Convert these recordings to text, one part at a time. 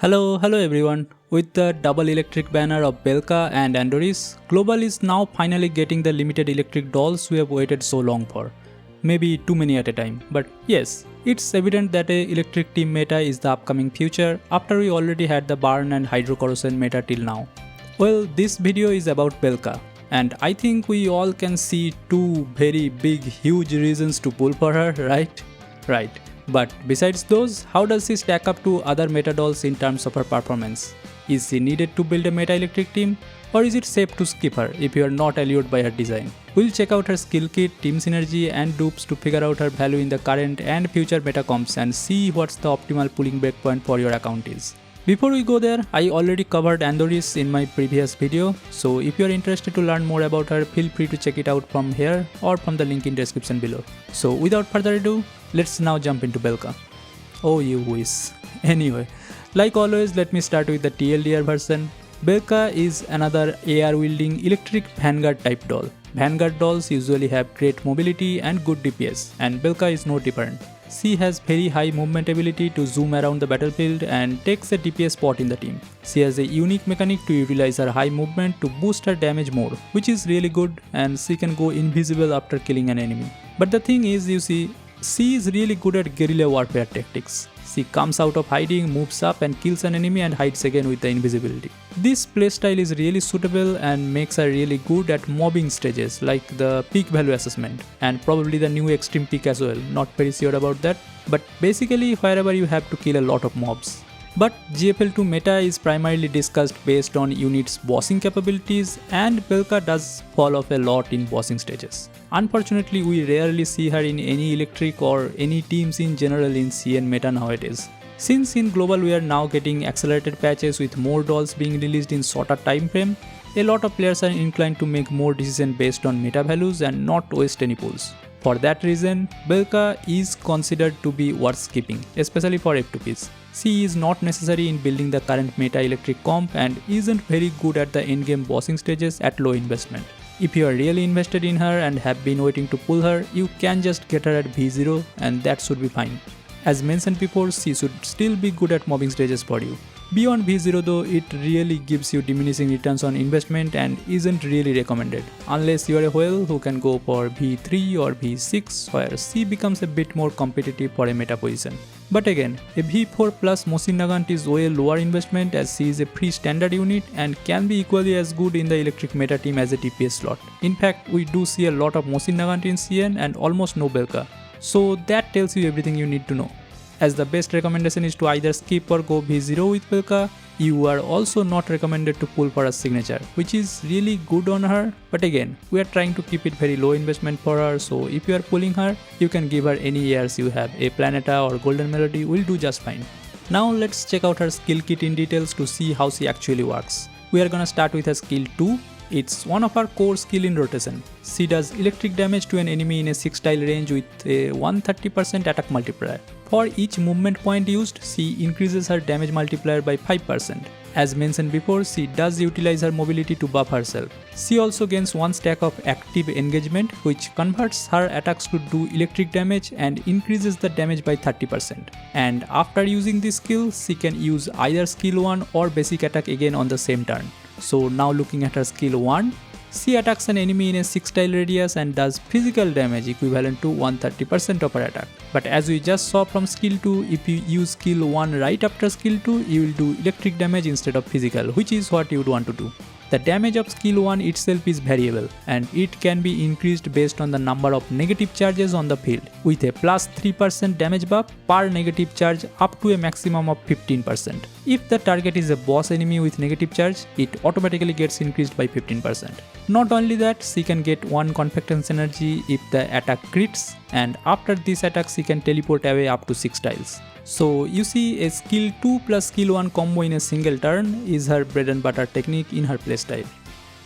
Hello everyone. With the double electric banner of Belka and Andoris, Global is now finally getting the limited electric dolls we have waited so long for. Maybe too many at a time, but yes, it's evident that a electric team meta is the upcoming future after we already had the burn and hydro corrosion meta till now. Well, this video is about Belka, and I think we all can see two very big huge reasons to pull for her, right? Right. But besides those, how does she stack up to other meta dolls in terms of her performance? Is she needed to build a meta electric team? Or is it safe to skip her if you are not allured by her design? We'll check out her skill kit, team synergy and dupes to figure out her value in the current and future meta comps and see what's the optimal pulling breakpoint for your account is. Before we go there, I already covered Andoris in my previous video, so if you are interested to learn more about her, feel free to check it out from here or from the link in description below. So without further ado, let's now jump into Belka. Oh you wish. Anyway, like always, let me start with the TLDR version. Belka is another AR wielding electric vanguard type doll. Vanguard dolls usually have great mobility and good DPS, and Belka is no different. She has very high movement ability to zoom around the battlefield and takes a DPS spot in the team. She has a unique mechanic to utilize her high movement to boost her damage more, which is really good, and she can go invisible after killing an enemy. But the thing is, you see, she is really good at guerrilla warfare tactics. She comes out of hiding, moves up and kills an enemy and hides again with the invisibility. This playstyle is really suitable and makes her really good at mobbing stages like the peak value assessment and probably the new extreme peak as well, not very sure about that, but basically wherever you have to kill a lot of mobs. But GFL2 meta is primarily discussed based on units' bossing capabilities, and Belka does fall off a lot in bossing stages. Unfortunately, we rarely see her in any electric or any teams in general in CN meta nowadays. Since in global we are now getting accelerated patches with more dolls being released in shorter time frame, a lot of players are inclined to make more decisions based on meta values and not waste any pulls. For that reason, Belka is considered to be worth skipping, especially for F2Ps. She is not necessary in building the current meta electric comp and isn't very good at the endgame bossing stages at low investment. If you are really invested in her and have been waiting to pull her, you can just get her at V0 and that should be fine. As mentioned before, she should still be good at mobbing stages for you. Beyond V0 though, it really gives you diminishing returns on investment and isn't really recommended, unless you are a whale who can go for V3 or V6 where she becomes a bit more competitive for a meta position. But again, a V4 plus Mosin Nagant is way lower investment as she is a free standard unit and can be equally as good in the electric meta team as a TPS slot. In fact, we do see a lot of Mosin Nagant in CN and almost no Belka. So that tells you everything you need to know. As the best recommendation is to either skip or go V0 with Belka, you are also not recommended to pull for a signature, which is really good on her, but again, we are trying to keep it very low investment for her, so if you are pulling her, you can give her any ARs you have. A Planeta or Golden Melody will do just fine. Now let's check out her skill kit in details to see how she actually works. We are gonna start with her skill 2. It's one of our core skill in rotation. She does electric damage to an enemy in a 6 tile range with a 130% attack multiplier. For each movement point used, she increases her damage multiplier by 5%. As mentioned before, she does utilize her mobility to buff herself. She also gains 1 stack of active engagement, which converts her attacks to do electric damage and increases the damage by 30%. And after using this skill, she can use either skill 1 or basic attack again on the same turn. So now looking at her skill 1, she attacks an enemy in a 6 tile radius and does physical damage equivalent to 130% of her attack. But as we just saw from skill 2, if you use skill 1 right after skill 2, you will do electric damage instead of physical, which is what you would want to do. The damage of skill 1 itself is variable and it can be increased based on the number of negative charges on the field, with a plus 3% damage buff per negative charge up to a maximum of 15%. If the target is a boss enemy with negative charge, it automatically gets increased by 15%. Not only that, she can get 1 confectance energy if the attack crits, and after this attack she can teleport away up to 6 tiles. So you see, a skill 2 plus skill 1 combo in a single turn is her bread and butter technique in her playstyle.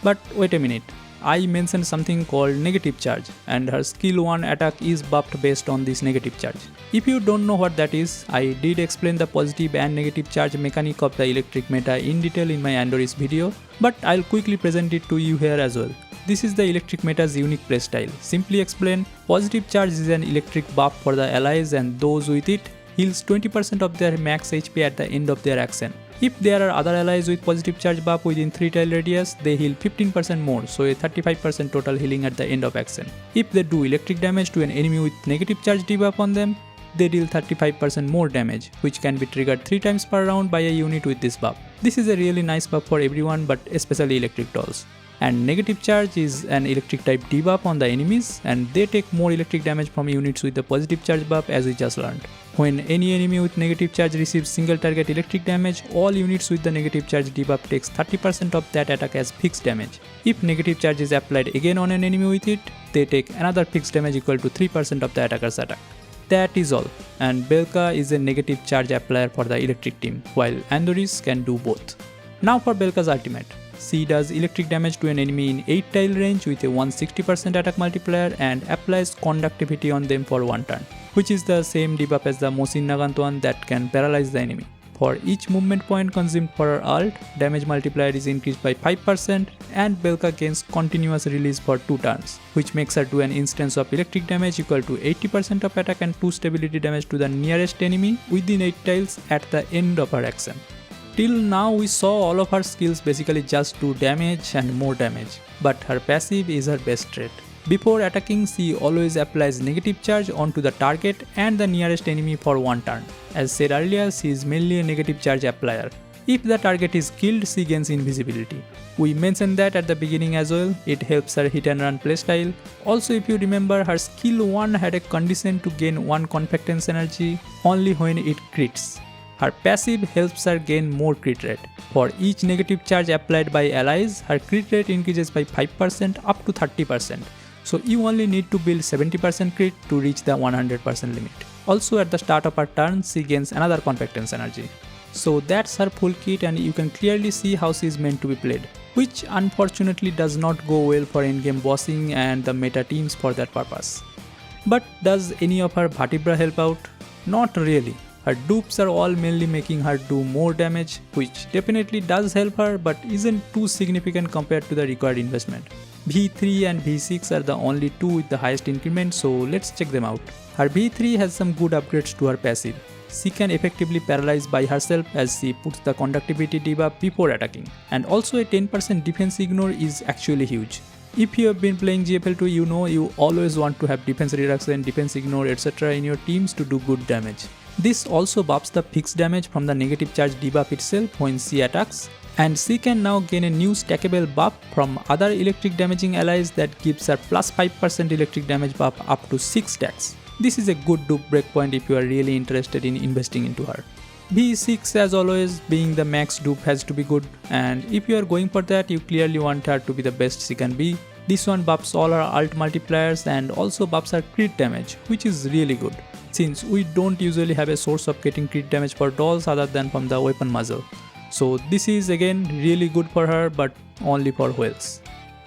But wait a minute, I mentioned something called negative charge and her skill 1 attack is buffed based on this negative charge. If you don't know what that is, I did explain the positive and negative charge mechanic of the electric meta in detail in my Andoris video, but I'll quickly present it to you here as well. This is the electric meta's unique playstyle. Simply explained, positive charge is an electric buff for the allies and those with it heals 20% of their max HP at the end of their action. If there are other allies with positive charge buff within 3 tile radius, they heal 15% more, so a 35% total healing at the end of action. If they do electric damage to an enemy with negative charge debuff on them, they deal 35% more damage, which can be triggered 3 times per round by a unit with this buff. This is a really nice buff for everyone, but especially electric dolls. And negative charge is an electric type debuff on the enemies, and they take more electric damage from units with the positive charge buff, as we just learned. When any enemy with negative charge receives single target electric damage, all units with the negative charge debuff takes 30% of that attack as fixed damage. If negative charge is applied again on an enemy with it, they take another fixed damage equal to 3% of the attacker's attack. That is all, and Belka is a negative charge applier for the electric team, while Andoris can do both. Now for Belka's ultimate. She does electric damage to an enemy in 8 tile range with a 160% attack multiplier and applies conductivity on them for 1 turn, which is the same debuff as the Mosin Nagant one that can paralyze the enemy. For each movement point consumed for her ult, damage multiplier is increased by 5% and Belka gains continuous release for 2 turns, which makes her do an instance of electric damage equal to 80% of attack and 2 stability damage to the nearest enemy within 8 tiles at the end of her action. Till now we saw all of her skills basically just do damage and more damage, but her passive is her best trait. Before attacking, she always applies negative charge onto the target and the nearest enemy for 1 turn. As said earlier, she is mainly a negative charge applier. If the target is killed, she gains invisibility. We mentioned that at the beginning as well, it helps her hit and run playstyle. Also, if you remember, her skill 1 had a condition to gain 1 confectance energy only when it crits. Her passive helps her gain more crit rate. For each negative charge applied by allies, her crit rate increases by 5% up to 30%. So you only need to build 70% crit to reach the 100% limit. Also at the start of her turn, she gains another confectance energy. So that's her full kit, and you can clearly see how she is meant to be played, which unfortunately does not go well for endgame bossing and the meta teams for that purpose. But does any of her Vertebrae help out? Not really. Her dupes are all mainly making her do more damage, which definitely does help her but isn't too significant compared to the required investment. V3 and V6 are the only 2 with the highest increment, so let's check them out. Her V3 has some good upgrades to her passive. She can effectively paralyze by herself as she puts the conductivity debuff before attacking, and also a 10% defense ignore is actually huge. If you have been playing GFL2, you know you always want to have defense reduction, defense ignore, etc. in your teams to do good damage. This also buffs the fixed damage from the negative charge debuff itself when she attacks, and she can now gain a new stackable buff from other electric damaging allies that gives her plus 5% electric damage buff up to 6 stacks. This is a good dupe breakpoint if you are really interested in investing into her. V6, as always, being the max dupe, has to be good, and if you are going for that, you clearly want her to be the best she can be. This one buffs all her ult multipliers and also buffs her crit damage, which is really good, since we don't usually have a source of getting crit damage for dolls other than from the weapon muzzle. So this is again really good for her, but only for whales.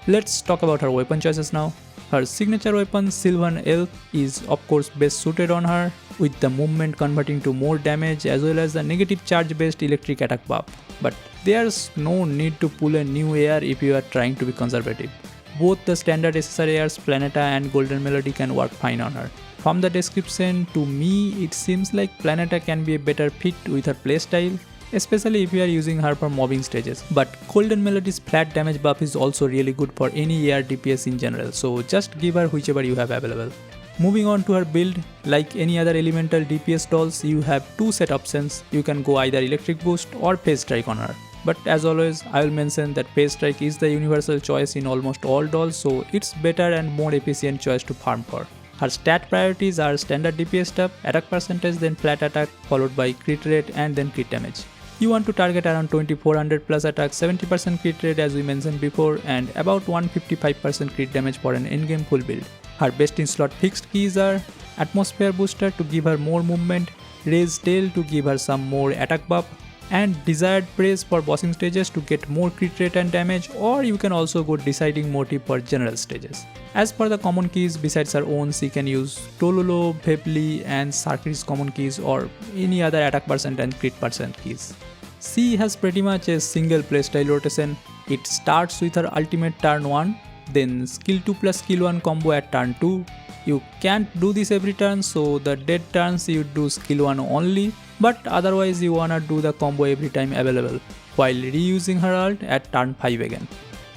Let's talk about her weapon choices now. Her signature weapon, Sylvan Elf, is of course best suited on her, with the movement converting to more damage as well as the negative charge based electric attack buff. But there's no need to pull a new AR if you are trying to be conservative. Both the standard SSR ARs Planeta and Golden Melody can work fine on her. From the description, to me it seems like Planeta can be a better fit with her playstyle, especially if you are using her for mobbing stages. But Golden Melody's flat damage buff is also really good for any AR DPS in general, so just give her whichever you have available. Moving on to her build, like any other elemental DPS dolls, you have 2 set options. You can go either electric boost or phase strike on her. But as always, I will mention that phase strike is the universal choice in almost all dolls, so it's better and more efficient choice to farm for. Her stat priorities are standard DPS stuff, attack percentage, then flat attack, followed by crit rate and then crit damage. You want to target around 2400 plus attack, 70% crit rate as we mentioned before, and about 155% crit damage for an endgame full build. Her best in slot fixed keys are Atmosphere Booster to give her more movement, Raise Tail to give her some more attack buff, and Desired Praise for bossing stages to get more crit rate and damage, or you can also go Deciding Motive for general stages. As for the common keys, besides her own, she can use Tololo, Vepli and Sarkis common keys, or any other attack percent and crit percent keys. She has pretty much a single playstyle rotation. It starts with her ultimate turn 1, then skill 2 plus skill 1 combo at turn 2. You can't do this every turn, so the dead turns you do skill 1 only, but otherwise you wanna do the combo every time available while reusing her ult at turn 5 again.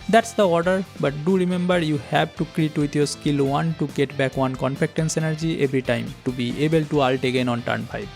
That's the order, but do remember you have to crit with your skill 1 to get back 1 compactance energy every time to be able to ult again on turn 5.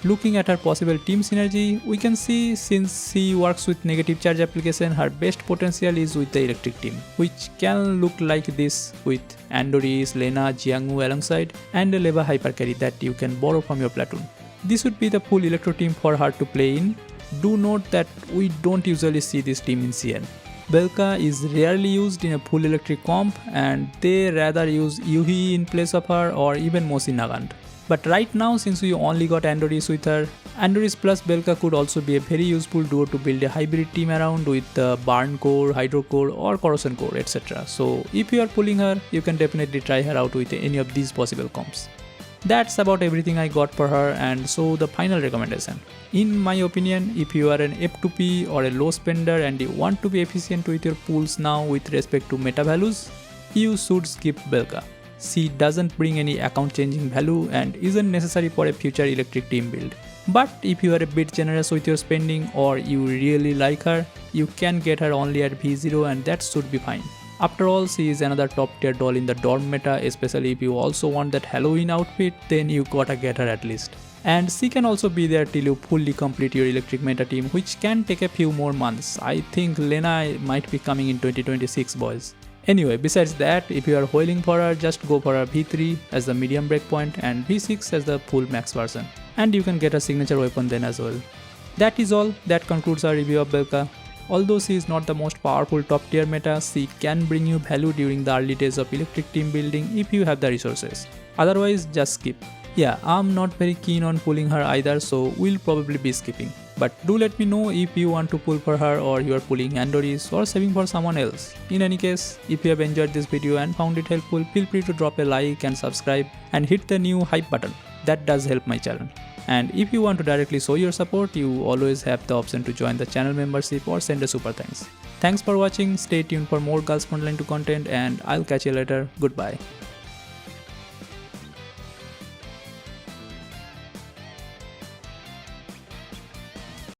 Looking at her possible team synergy, we can see since she works with negative charge application, her best potential is with the electric team, which can look like this with Andoris, Lena, Jiangwu alongside, and a Leva hyper carry that you can borrow from your platoon. This would be the full Electro team for her to play in. Do note that we don't usually see this team in CN. Belka is rarely used in a full electric comp and they rather use Yuhi in place of her or even Mosi Nagant. But right now, since we only got Andoris with her, Andoris plus Belka could also be a very useful duo to build a hybrid team around with the Burn Core, Hydro Core or Corrosion Core, etc. So if you are pulling her, you can definitely try her out with any of these possible comps. That's about everything I got for her, and so the final recommendation. In my opinion, if you are an F2P or a low spender and you want to be efficient with your pulls now with respect to meta values, you should skip Belka. She doesn't bring any account changing value and isn't necessary for a future electric team build. But if you are a bit generous with your spending or you really like her, you can get her only at V0 and that should be fine. After all, she is another top tier doll in the dorm meta, especially if you also want that Halloween outfit, then you gotta get her at least. And she can also be there till you fully complete your electric meta team, which can take a few more months. I think Lena might be coming in 2026, boys. Anyway, besides that, if you are wailing for her, just go for a V3 as the medium breakpoint and V6 as the full max version. And you can get a signature weapon then as well. That is all. That concludes our review of Belka. Although she is not the most powerful top tier meta, she can bring you value during the early days of electric team building if you have the resources. Otherwise, just skip. Yeah, I'm not very keen on pulling her either, so we'll probably be skipping. But do let me know if you want to pull for her or you are pulling Andoris or saving for someone else. In any case, if you have enjoyed this video and found it helpful, feel free to drop a like and subscribe and hit the new hype button. That does help my channel. And if you want to directly show your support, you always have the option to join the channel membership or send a super thanks. Thanks for watching, stay tuned for more Girls Frontline 2 content and I'll catch you later, goodbye.